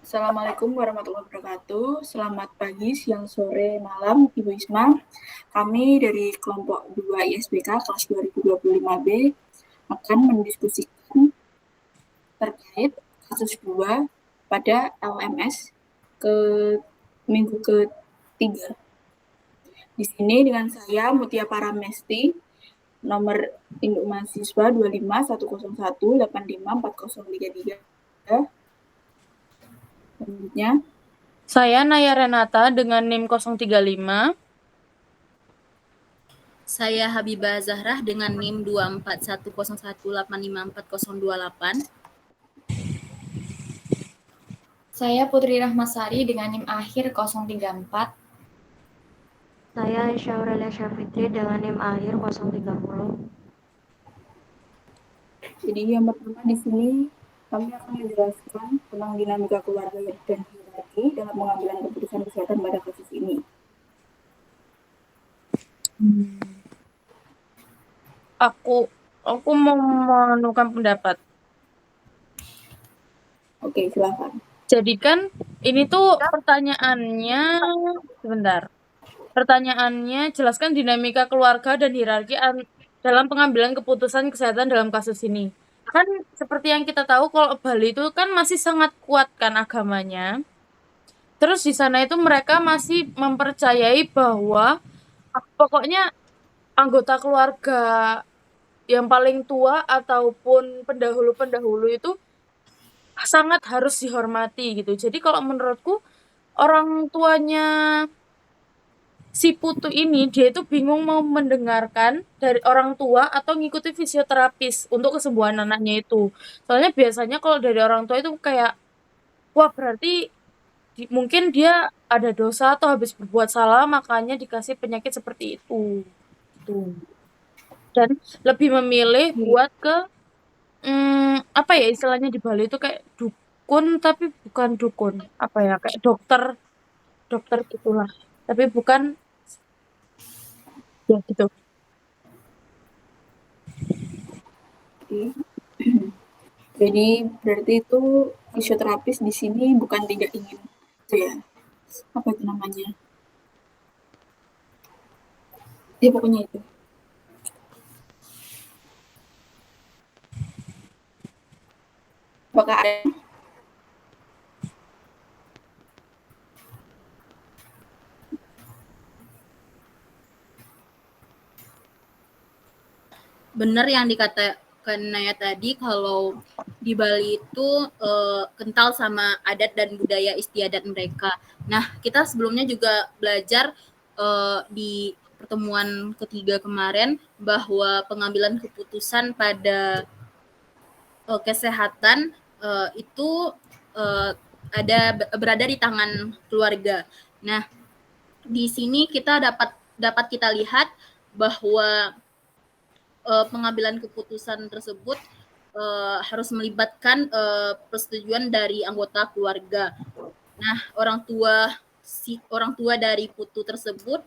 Assalamualaikum warahmatullahi wabarakatuh. Selamat pagi, siang, sore, malam, Ibu Isma. Kami dari kelompok 2 ISBK kelas 2025B akan mendiskusikan terkait kasus 2 pada LMS ke minggu ketiga. Di sini dengan saya Mutia Paramesti, nomor induk mahasiswa 25101854033. Selanjutnya, Saya Naya Renata dengan NIM 035. Saya Habibah Zahrah dengan NIM 24101185408. Saya Putri Rahmasari dengan NIM akhir 034. Saya Aisyah Aurelia Syafitri dengan NIM akhir 030. Jadi yang pertama di sini kami akan menjelaskan tentang dinamika keluarga dan hierarki dalam pengambilan keputusan kesehatan pada kasus ini. Aku mau menukar pendapat. Oke, silakan. Jadi kan ini tuh pertanyaannya, sebentar. Pertanyaannya jelaskan dinamika keluarga dan hierarki dalam pengambilan keputusan kesehatan dalam kasus ini. Kan seperti yang kita tahu kalau Bali itu kan masih sangat kuat kan agamanya. Terus di sana itu mereka masih mempercayai bahwa pokoknya anggota keluarga yang paling tua ataupun pendahulu-pendahulu itu sangat harus dihormati gitu. Jadi kalau menurutku orang tuanya si Putu ini dia itu bingung mau mendengarkan dari orang tua atau ngikuti fisioterapis untuk kesembuhan anaknya itu. Soalnya biasanya kalau dari orang tua itu kayak wah berarti mungkin dia ada dosa atau habis berbuat salah makanya dikasih penyakit seperti itu. Gitu. Dan lebih memilih buat ke apa ya istilahnya di Bali itu kayak dukun tapi bukan dukun. Apa ya, kayak dokter gitulah. Tapi bukan ya gitu. Jadi berarti itu fisioterapis di sini bukan tidak ingin itu ya. Apa itu namanya? Ya pokoknya itu. Apakah ada Benar yang dikatakan Naya tadi kalau di Bali itu kental sama adat dan budaya istiadat mereka. Nah, kita sebelumnya juga belajar di pertemuan ketiga kemarin bahwa pengambilan keputusan pada kesehatan itu berada di tangan keluarga. Nah, di sini kita dapat kita lihat bahwa pengambilan keputusan tersebut harus melibatkan persetujuan dari anggota keluarga. Nah, orang tua dari Putu tersebut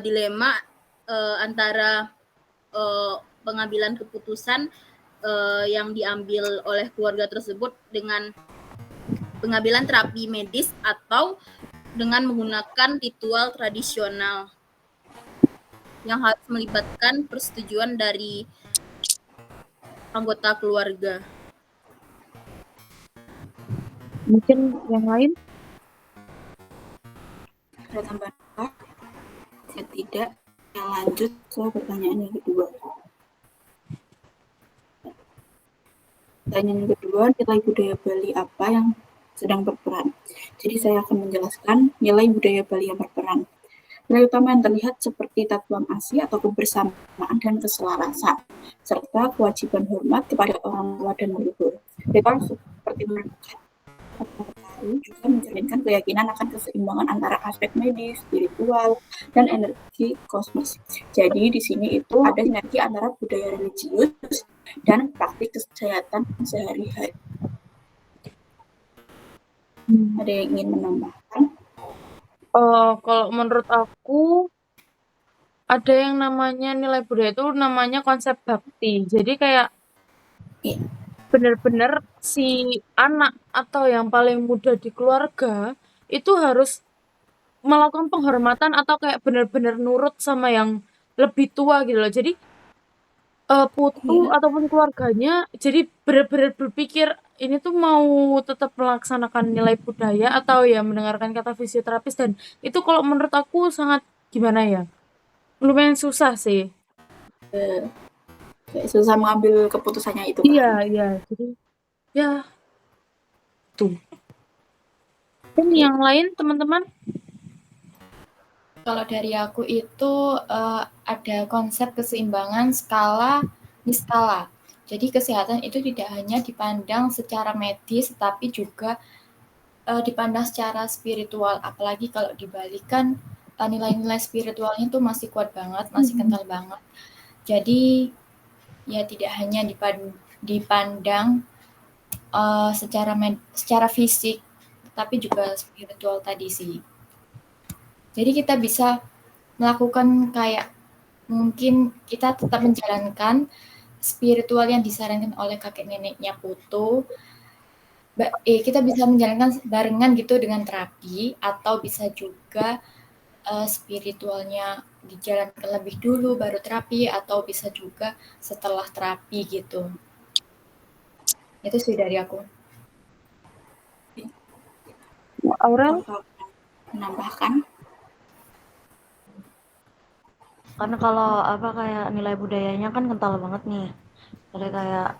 dilema antara pengambilan keputusan yang diambil oleh keluarga tersebut dengan pengambilan terapi medis atau dengan menggunakan ritual tradisional yang harus melibatkan persetujuan dari anggota keluarga. Mungkin yang lain? ada tambahan? Jika tidak, saya lanjut ke pertanyaan yang kedua. Pertanyaan yang kedua, nilai budaya Bali apa yang sedang berperan? Jadi saya akan menjelaskan nilai budaya Bali yang berperan. Nilai utama yang terlihat seperti tatuan asih atau kebersamaan dan keselarasan, serta kewajiban hormat kepada orang tua dan leluhur. Ritual seperti mereka juga mencerminkan keyakinan akan keseimbangan antara aspek medis, spiritual, dan energi kosmos. Jadi di sini itu ada sinergi antara budaya religius dan praktik kesehatan sehari-hari. Ada yang ingin menambahkan? Kalau menurut aku ada yang namanya nilai budaya itu namanya konsep bakti. Jadi kayak benar-benar si anak atau yang paling muda di keluarga itu harus melakukan penghormatan atau kayak benar-benar nurut sama yang lebih tua gitu loh. Jadi putu Iya, ataupun keluarganya jadi benar-benar berpikir ini tuh mau tetap melaksanakan nilai budaya atau ya mendengarkan kata fisioterapis, dan itu kalau menurut aku sangat gimana ya, lumayan susah sih. kayak susah mengambil keputusannya itu Iya, kan. iya. Jadi ya tuh. Dan Oke. yang lain teman-teman? Kalau dari aku itu ada konsep keseimbangan skala niskala. Jadi kesehatan itu tidak hanya dipandang secara medis, tapi juga dipandang secara spiritual. Apalagi kalau dibalikan nilai-nilai spiritualnya itu masih kuat banget, masih kental banget. Jadi ya tidak hanya dipandang secara fisik, tapi juga spiritual tadi sih. Jadi kita bisa melakukan kayak mungkin kita tetap menjalankan spiritual yang disarankan oleh kakek neneknya Putu. Kita bisa menjalankan barengan gitu dengan terapi, atau bisa juga spiritualnya dijalankan lebih dulu baru terapi, atau bisa juga setelah terapi gitu. Itu sih dari aku. Aurel? Kakak menambahkan? Karena kalau apa kayak nilai budayanya kan kental banget nih. Jadi kayak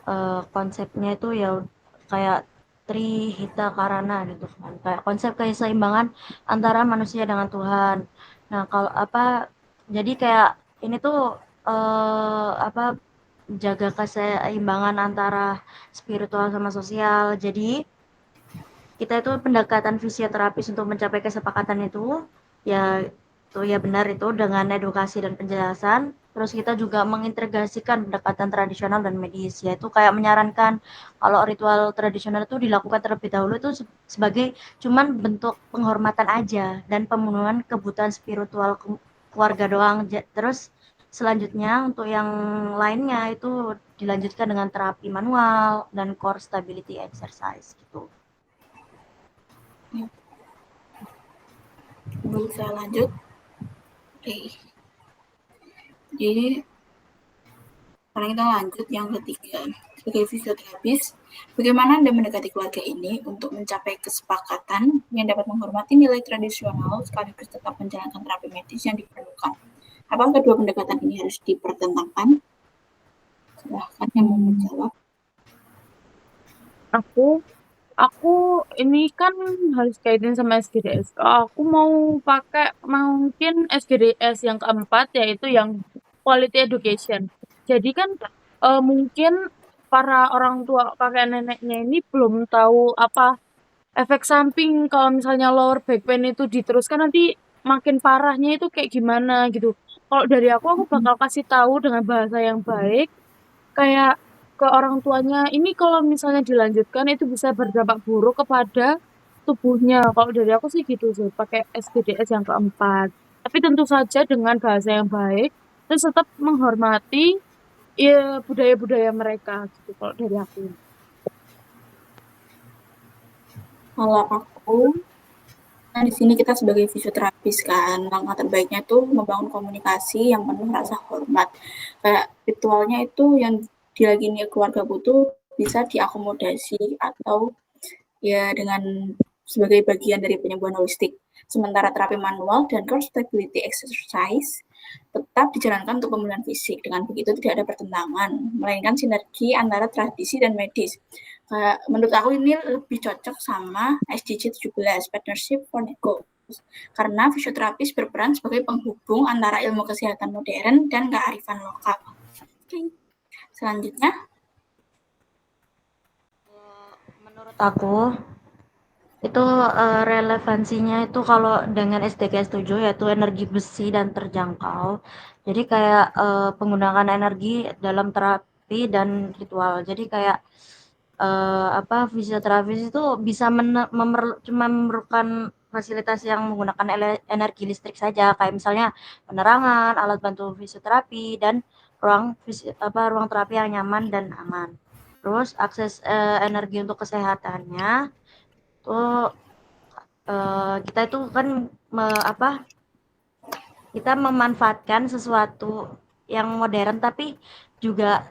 konsepnya itu ya kayak Trihita Karana gitu kan. Kayak konsep keseimbangan antara manusia dengan Tuhan. Nah, kalau apa jadi kayak ini tuh apa jaga keseimbangan antara spiritual sama sosial. Jadi kita itu pendekatan fisioterapis untuk mencapai kesepakatan itu ya itu ya benar itu dengan edukasi dan penjelasan. Terus kita juga mengintegrasikan pendekatan tradisional dan medis, yaitu kayak menyarankan kalau ritual tradisional itu dilakukan terlebih dahulu itu sebagai cuman bentuk penghormatan aja dan pemenuhan kebutuhan spiritual keluarga doang. Terus selanjutnya untuk yang lainnya itu dilanjutkan dengan terapi manual dan core stability exercise gitu. Bisa lanjut? Oke. Jadi sekarang kita lanjut yang ketiga. Sebagai fisioterapis, bagaimana Anda mendekati keluarga ini untuk mencapai kesepakatan yang dapat menghormati nilai tradisional sekaligus tetap menjalankan terapi medis yang diperlukan? Apakah kedua pendekatan ini harus dipertentangkan? Silahkan yang mau menjawab. Aku ini kan harus kaitin sama SGDS. Aku mau pakai mungkin SGDS yang keempat, yaitu yang quality education. Jadi kan mungkin para orang tua kakek neneknya ini belum tahu apa efek samping kalau misalnya lower back pain itu diteruskan nanti makin parahnya itu kayak gimana gitu. Kalau dari aku bakal kasih tahu dengan bahasa yang baik, kayak ke orang tuanya, ini kalau misalnya dilanjutkan itu bisa berdampak buruk kepada tubuhnya. Kalau dari aku sih gitu sih, pakai SGDS yang keempat. Tapi tentu saja dengan bahasa yang baik, terus tetap menghormati ya budaya-budaya mereka gitu kalau dari aku. Kalau aku, nah di sini kita sebagai fisioterapis kan, langkah terbaiknya itu membangun komunikasi yang penuh rasa hormat. Kayak ritualnya itu yang diyakini keluarga butuh bisa diakomodasi atau ya dengan sebagai bagian dari penyembuhan holistik. Sementara terapi manual dan core stability exercise tetap dijalankan untuk pemulihan fisik. Dengan begitu tidak ada pertentangan, melainkan sinergi antara tradisi dan medis. Menurut aku ini lebih cocok sama SDG 17, Partnership for the Goals. Karena fisioterapis berperan sebagai penghubung antara ilmu kesehatan modern dan kearifan lokal. Oke. Selanjutnya, Menurut aku itu relevansinya itu kalau dengan SDGs 7 yaitu energi besi dan terjangkau. Jadi kayak penggunaan energi dalam terapi dan ritual. Jadi kayak apa fisioterapis itu bisa cuma memerlukan fasilitas yang menggunakan energi listrik saja, kayak misalnya penerangan, alat bantu fisioterapi dan ruang terapi yang nyaman dan aman. Terus akses energi untuk kesehatannya tuh kita itu kan kita memanfaatkan sesuatu yang modern tapi juga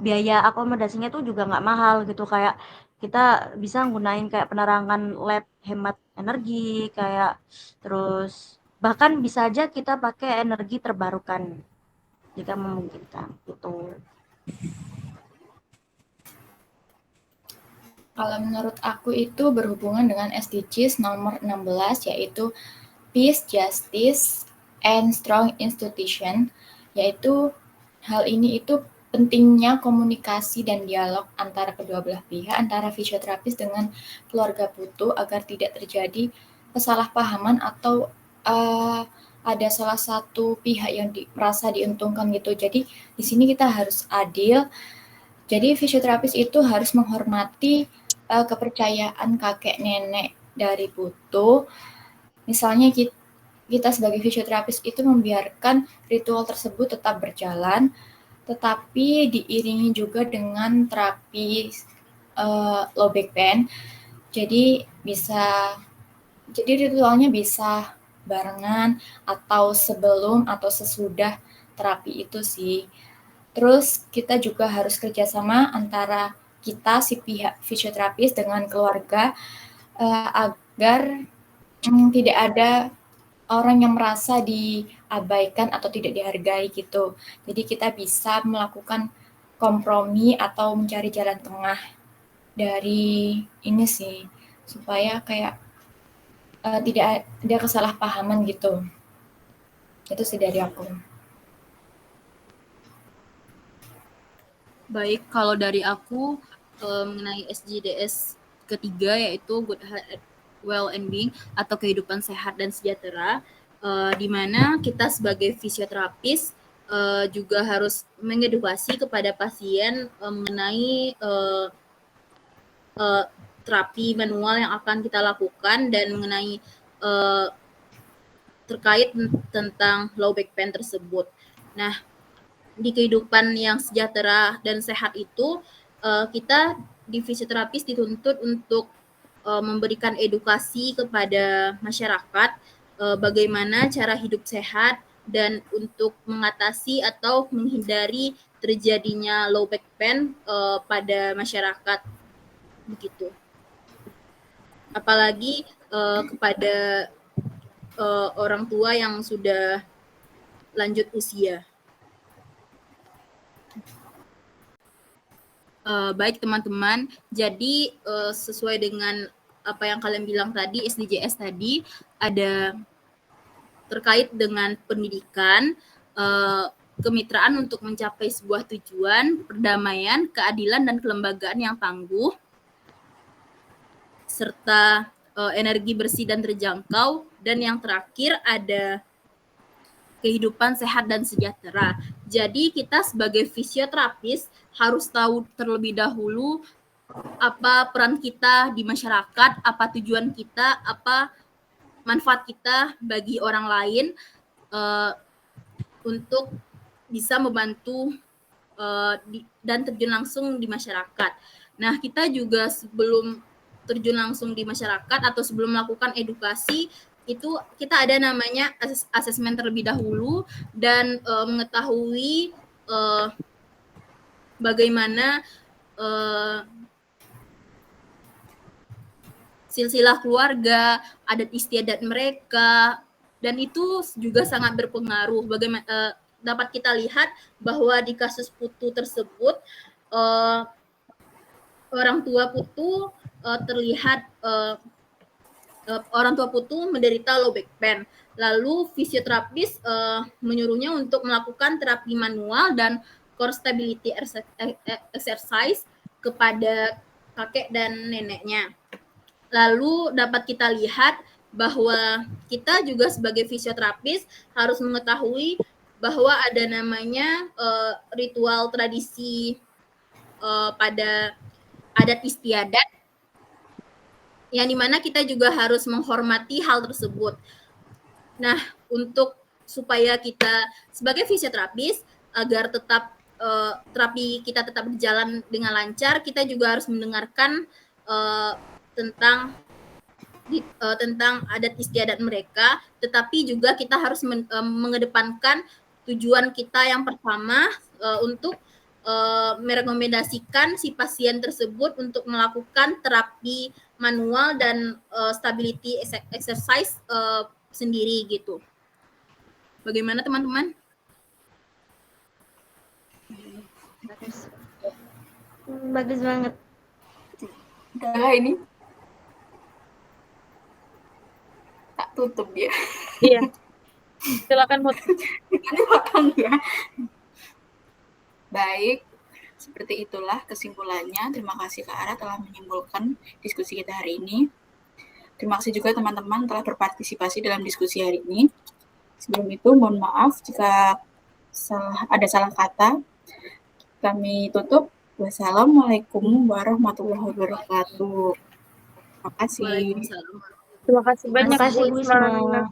biaya akomodasinya tuh juga nggak mahal gitu, kayak kita bisa nggunain kayak penerangan LED hemat energi, kayak terus bahkan bisa aja kita pakai energi terbarukan jika memungkinkan gitu. Kalau menurut aku itu berhubungan dengan SDGs nomor 16, yaitu Peace, Justice, and Strong Institution, yaitu hal ini itu pentingnya komunikasi dan dialog antara kedua belah pihak, antara fisioterapis dengan keluarga putu agar tidak terjadi kesalahpahaman atau ada salah satu pihak yang merasa diuntungkan gitu. Jadi di sini kita harus adil. Jadi fisioterapis itu harus menghormati kepercayaan kakek nenek dari putu. Misalnya kita sebagai fisioterapis itu membiarkan ritual tersebut tetap berjalan, tetapi diiringi juga dengan terapi low back pain. Jadi ritualnya bisa barengan atau sebelum atau sesudah terapi itu sih. Terus kita juga harus kerjasama antara kita si pihak fisioterapis dengan keluarga agar tidak ada orang yang merasa diabaikan atau tidak dihargai gitu. Jadi kita bisa melakukan kompromi atau mencari jalan tengah dari ini sih, supaya kayak tidak ada kesalahpahaman gitu. Itu sih dari aku. Baik, kalau dari aku mengenai SDGs ketiga yaitu Good Health, Well and Being atau kehidupan sehat dan sejahtera, di mana kita sebagai fisioterapis juga harus mengedukasi kepada pasien mengenai terapi manual yang akan kita lakukan dan mengenai terkait tentang low back pain tersebut. Nah, di kehidupan yang sejahtera dan sehat itu kita di fisioterapis dituntut untuk memberikan edukasi kepada masyarakat bagaimana cara hidup sehat dan untuk mengatasi atau menghindari terjadinya low back pain pada masyarakat begitu. Apalagi kepada orang tua yang sudah lanjut usia. Baik teman-teman, jadi sesuai dengan apa yang kalian bilang tadi, SDGs tadi ada terkait dengan pendidikan, kemitraan untuk mencapai sebuah tujuan, perdamaian, keadilan dan kelembagaan yang tangguh, serta energi bersih dan terjangkau, dan yang terakhir ada kehidupan sehat dan sejahtera. Jadi kita sebagai fisioterapis harus tahu terlebih dahulu apa peran kita di masyarakat, apa tujuan kita, apa manfaat kita bagi orang lain untuk bisa membantu dan terjun langsung di masyarakat. Nah, kita juga sebelum terjun langsung di masyarakat atau sebelum melakukan edukasi itu kita ada namanya asesmen terlebih dahulu dan mengetahui bagaimana silsilah keluarga, adat istiadat mereka, dan itu juga sangat berpengaruh. Bagaimana dapat kita lihat bahwa di kasus putu tersebut orang tua putu terlihat orang tua putu menderita low back pain. Lalu fisioterapis menyuruhnya untuk melakukan terapi manual dan core stability exercise kepada kakek dan neneknya. Lalu dapat kita lihat bahwa kita juga sebagai fisioterapis harus mengetahui bahwa ada namanya ritual tradisi pada adat istiadat yang dimana kita juga harus menghormati hal tersebut. Nah, untuk supaya kita sebagai fisioterapis agar tetap terapi kita tetap berjalan dengan lancar, kita juga harus mendengarkan tentang adat istiadat mereka, tetapi juga kita harus mengedepankan tujuan kita yang pertama untuk merekomendasikan si pasien tersebut untuk melakukan terapi manual dan stability exercise sendiri gitu. Bagaimana teman-teman? Bagus banget. Udah ini tak tutup ya. Iya. Silakan Mut. Ini potong ya. Baik, seperti itulah kesimpulannya. Terima kasih Kak Ara telah menyimpulkan diskusi kita hari ini. Terima kasih juga teman-teman telah berpartisipasi dalam diskusi hari ini. Sebelum itu, mohon maaf jika ada salah kata. Kami tutup. Wassalamualaikum warahmatullahi wabarakatuh. Terima kasih. Waalaikumsalam. Terima kasih banyak Terima kasih Bu Bu Isma. Isma.